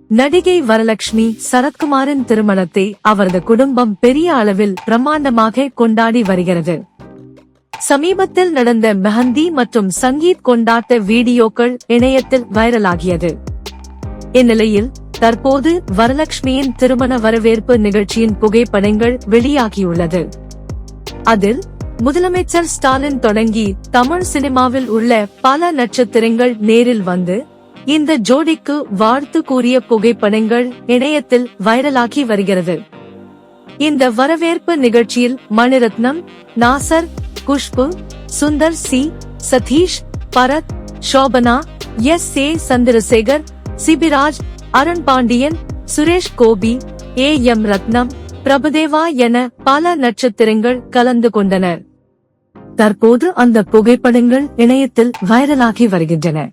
நடிகை வரலட்சுமி சரத்குமாரின் திருமணத்தை அவரது குடும்பம் பெரிய அளவில் பிரம்மாண்டமாக கொண்டாடி வருகிறது. சமீபத்தில் நடந்த மெஹந்தி மற்றும் சங்கீத் கொண்டாட்ட வீடியோக்கள் இணையத்தில் வைரலாகியது. இந்நிலையில் தற்போது வரலட்சுமியின் திருமண வரவேற்பு நிகழ்ச்சியின் புகைப்படங்கள் வெளியாகியுள்ளது. அதில் முதலமைச்சர் ஸ்டாலின் தொடங்கி தமிழ் சினிமாவில் உள்ள பல நட்சத்திரங்கள் நேரில் வந்து இந்த ஜோடிக்கு வாழ்த்து கூறிய புகைப்படங்கள் இணையத்தில் வைரலாகி வருகிறது. இந்த வரவேற்பு நிகழ்ச்சியில் மணிரத்னம், நாசர், குஷ்பு, சுந்தர் சி, சதீஷ், பரத், ஷோபனா, எஸ்.ஏ. சந்திரசேகர், சிபிராஜ், அருண் பாண்டியன், சுரேஷ் கோபி, ஏ.எம். ரத்னம், பிரபுதேவா என பல நட்சத்திரங்கள் கலந்து கொண்டனர். தற்போது அந்த புகைப்படங்கள் இணையத்தில் வைரலாகி வருகின்றன.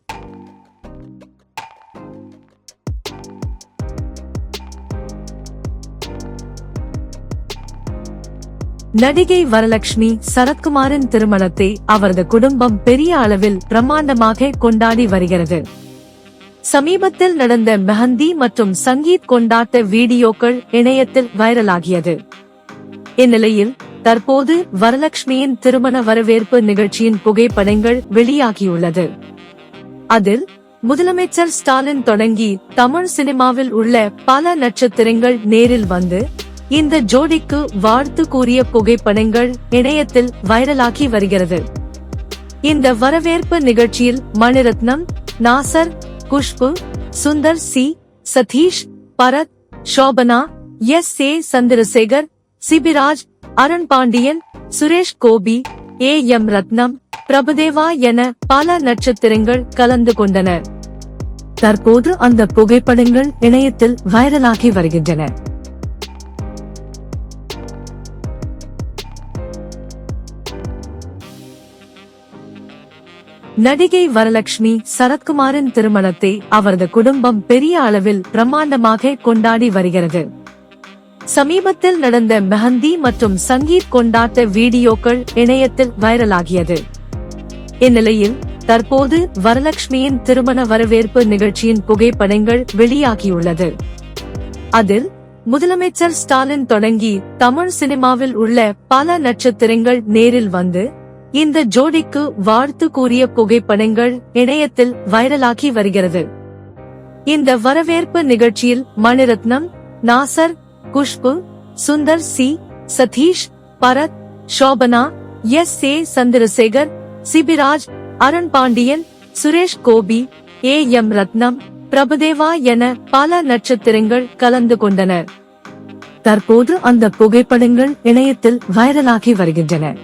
நடிகை வரலட்சுமி சரத்குமாரின் திருமணத்தை அவரது குடும்பம் பெரிய அளவில் பிரம்மாண்டமாக கொண்டாடி வருகிறது. சமீபத்தில் நடந்த மெஹந்தி மற்றும் சங்கீத் கொண்டாட்ட வீடியோக்கள் இணையத்தில் வைரலாகியது. இந்நிலையில் தற்போது வரலட்சுமியின் திருமண வரவேற்பு நிகழ்ச்சியின் புகைப்படங்கள் வெளியாகியுள்ளது. அதில் முதலமைச்சர் ஸ்டாலின் தொடங்கி தமிழ் சினிமாவில் உள்ள பல நட்சத்திரங்கள் நேரில் வந்து இந்த ஜோடிக்கு வாழ்த்து கூறிய புகைப்படங்கள் இணையத்தில் வைரலாகி வருகிறது. இந்த வரவேற்பு நிகழ்ச்சியில் மணிரத்னம், நாசர், குஷ்பு, சுந்தர் சி, சதீஷ், பரத், ஷோபனா, எஸ்.ஏ. சந்திரசேகர், சிபிராஜ், அருண் பாண்டியன், சுரேஷ் கோபி, ஏ.எம். ரத்னம், பிரபுதேவா என பல நட்சத்திரங்கள் கலந்து கொண்டனர். தற்போது அந்த புகைப்படங்கள் இணையத்தில் வைரலாகி வருகின்றன. நடிகை வரலட்சுமி சரத்குமாரின் திருமணத்தை அவரது குடும்பம் பெரிய அளவில் பிரம்மாண்டமாக கொண்டாடி வருகிறது. சமீபத்தில் நடந்த மெஹந்தி மற்றும் சங்கீத் கொண்டாட்ட வீடியோக்கள் இணையத்தில் வைரலாகியது. இந்நிலையில் தற்போது வரலட்சுமியின் திருமண வரவேற்பு நிகழ்ச்சியின் புகைப்படங்கள் வெளியாகியுள்ளது. அதில் முதலமைச்சர் ஸ்டாலின் தொடங்கி தமிழ் சினிமாவில் உள்ள பல நட்சத்திரங்கள் நேரில் வந்து இந்த ஜோடிக்கு வாழ்த்து கூறிய புகைப்படங்கள் இணையத்தில் வைரலாகி வருகிறது. இந்த வரவேற்பு நிகழ்ச்சியில் மணிரத்னம், நாசர், குஷ்பு, சுந்தர் சி, சதீஷ், பரத், ஷோபனா, எஸ்.ஏ. சந்திரசேகர், சிபிராஜ், அருண் பாண்டியன், சுரேஷ் கோபி, ஏ.எம். ரத்னம், பிரபுதேவா என பல நட்சத்திரங்கள் கலந்து கொண்டனர். தற்போது அந்த புகைப்படங்கள் இணையத்தில் வைரலாகி வருகின்றன.